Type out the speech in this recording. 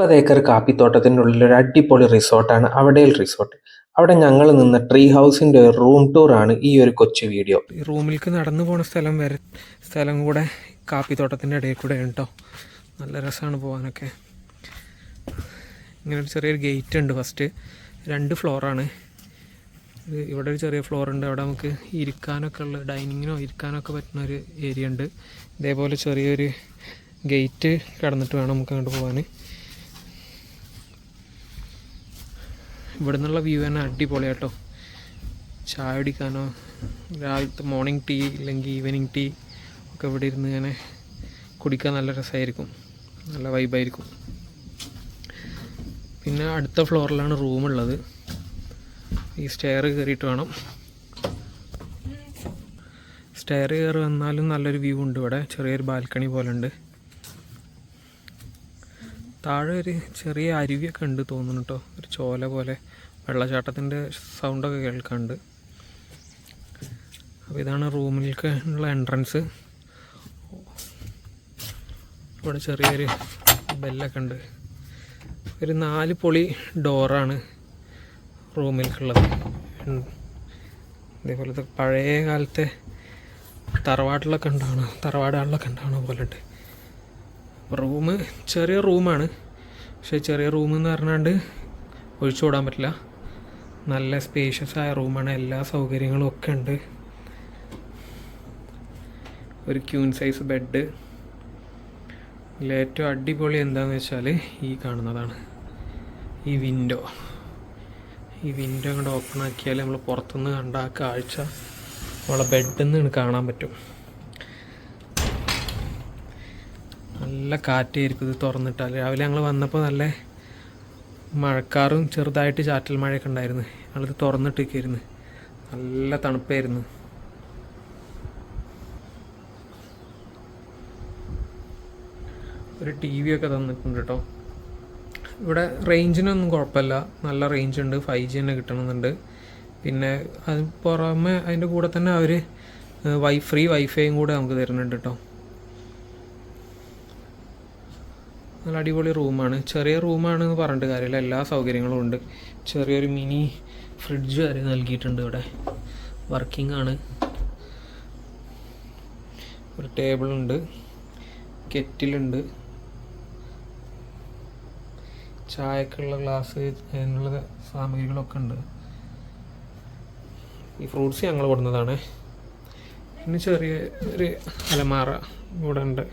30 acre കാപ്പിത്തോട്ടത്തിൻ്റെ ഉള്ളിൽ ഒരു അടിപൊളി റിസോർട്ടാണ് അവഡേൽ റിസോർട്ട്. അവിടെ ഞങ്ങൾ നിന്ന ട്രീ ഹൗസിൻ്റെ ഒരു റൂം ടൂറാണ് ഈ ഒരു കൊച്ചു വീഡിയോ. ഈ റൂമിലേക്ക് നടന്നു പോണ സ്ഥലം കൂടെ കാപ്പിത്തോട്ടത്തിൻ്റെ ഇടയിൽ കൂടെ കേട്ടോ. നല്ല രസമാണ് പോകാനൊക്കെ. ഇങ്ങനെ ഒരു ചെറിയൊരു ഗേറ്റ് ഉണ്ട്. ഫസ്റ്റ് 2 ഫ്ലോറാണ്. ഇവിടെ ഒരു ചെറിയ ഫ്ലോർ ഉണ്ട്. അവിടെ നമുക്ക് ഇരിക്കാനൊക്കെ ഉള്ള ഡൈനിങ്ങിനോ ഇരിക്കാനൊക്കെ പറ്റുന്ന ഒരു ഏരിയ ഉണ്ട്. ഇതേപോലെ ചെറിയൊരു ഗേറ്റ് കടന്നിട്ട് വേണം നമുക്ക് അങ്ങോട്ട് പോകാൻ. ഇവിടെ നിന്നുള്ള വ്യൂ തന്നെ അടിപൊളിയാട്ടോ. ചായ കുടിക്കാനോ രാവിലത്തെ മോർണിംഗ് ടീ അല്ലെങ്കിൽ ഈവനിങ് ടീ ഒക്കെ ഇവിടെ ഇരുന്ന് ഇങ്ങനെ കുടിക്കാൻ നല്ല രസമായിരിക്കും, നല്ല വൈബായിരിക്കും. പിന്നെ അടുത്ത ഫ്ലോറിലാണ് റൂമുള്ളത്. ഈ സ്റ്റെയർ കയറിയിട്ട് വേണം. സ്റ്റെയർ കയറി വന്നാലും നല്ലൊരു വ്യൂ ഉണ്ട്. ഇവിടെ ചെറിയൊരു ബാൽക്കണി പോലെ ഉണ്ട്. താഴെ ഒരു ചെറിയ അരുവിയൊക്കെ ഉണ്ട് തോന്നുന്നു കേട്ടോ. ഒരു ചോല പോലെ വെള്ളച്ചാട്ടത്തിൻ്റെ സൗണ്ടൊക്കെ കേൾക്കാനുണ്ട്. അപ്പോൾ ഇതാണ് റൂമിലേക്ക് ഉള്ള എൻട്രൻസ്. ഇവിടെ ചെറിയൊരു ബെല്ലൊക്കെ ഉണ്ട്. ഒരു 4 പൊളി ഡോറാണ് റൂമിലേക്കുള്ളത്. ഇതേപോലത്തെ പഴയ കാലത്തെ തറവാടുകളിലൊക്കെ ഉണ്ടാവണ പോലെ ഉണ്ട്. റൂം ചെറിയ റൂമാണ്. പക്ഷേ ചെറിയ റൂമെന്ന് പറഞ്ഞാണ്ട് ഒഴിച്ചു വിടാൻ പറ്റില്ല. നല്ല സ്പേഷ്യസ് ആയ റൂമാണ്. എല്ലാ സൗകര്യങ്ങളും ഒക്കെ ഉണ്ട്. ഒരു ക്യൂൻ സൈസ് ബെഡ്. ഇതിലേറ്റവും അടിപൊളി എന്താണെന്ന് വെച്ചാൽ ഈ കാണുന്നതാണ്, ഈ വിൻഡോ അങ്ങോട്ട് ഓപ്പൺ ആക്കിയാൽ നമ്മൾ പുറത്തുനിന്ന് കണ്ട ആ കാഴ്ച നമ്മളെ ബെഡിൽ നിന്ന് കാണാൻ പറ്റും. നല്ല കാറ്റായിരിക്കും ഇത് തുറന്നിട്ടാൽ. രാവിലെ ഞങ്ങൾ വന്നപ്പോൾ നല്ല മഴക്കാറും ചെറുതായിട്ട് ചാറ്റൽ മഴയൊക്കെ ഉണ്ടായിരുന്നു. ഞങ്ങളിത് തുറന്നിട്ടേക്കായിരുന്നു. നല്ല തണുപ്പായിരുന്നു. ഒരു ടി വി ഒക്കെ തന്നിട്ടുണ്ട് കേട്ടോ. ഇവിടെ റേഞ്ചിനൊന്നും കുഴപ്പമില്ല, നല്ല റേഞ്ച് ഉണ്ട്. 5G തന്നെ കിട്ടണമെന്നുണ്ട്. പിന്നെ അത് പുറമെ അതിൻ്റെ കൂടെ തന്നെ അവർ ഫ്രീ വൈഫൈയും കൂടെ നമുക്ക് തരുന്നുണ്ട് കേട്ടോ. നല്ല അടിപൊളി റൂമാണ്. ചെറിയ റൂമാണെന്ന് പറഞ്ഞിട്ട് കാര്യമില്ല, എല്ലാ സൗകര്യങ്ങളും ഉണ്ട്. ചെറിയൊരു മിനി ഫ്രിഡ്ജ് വരെ നൽകിയിട്ടുണ്ട് ഇവിടെ. വർക്കിംഗ് ആണ്. ഒരു ടേബിളുണ്ട്, കെറ്റിലുണ്ട്, ചായക്കുള്ള ഗ്ലാസ്, അതിനുള്ള സാമഗ്രികളൊക്കെ ഉണ്ട്. ഈ ഫ്രൂട്ട്സ് ഞങ്ങൾ കൊടുക്കുന്നതാണ്. പിന്നെ ചെറിയ ഒരു അലമാര ഇവിടെ ഉണ്ട്.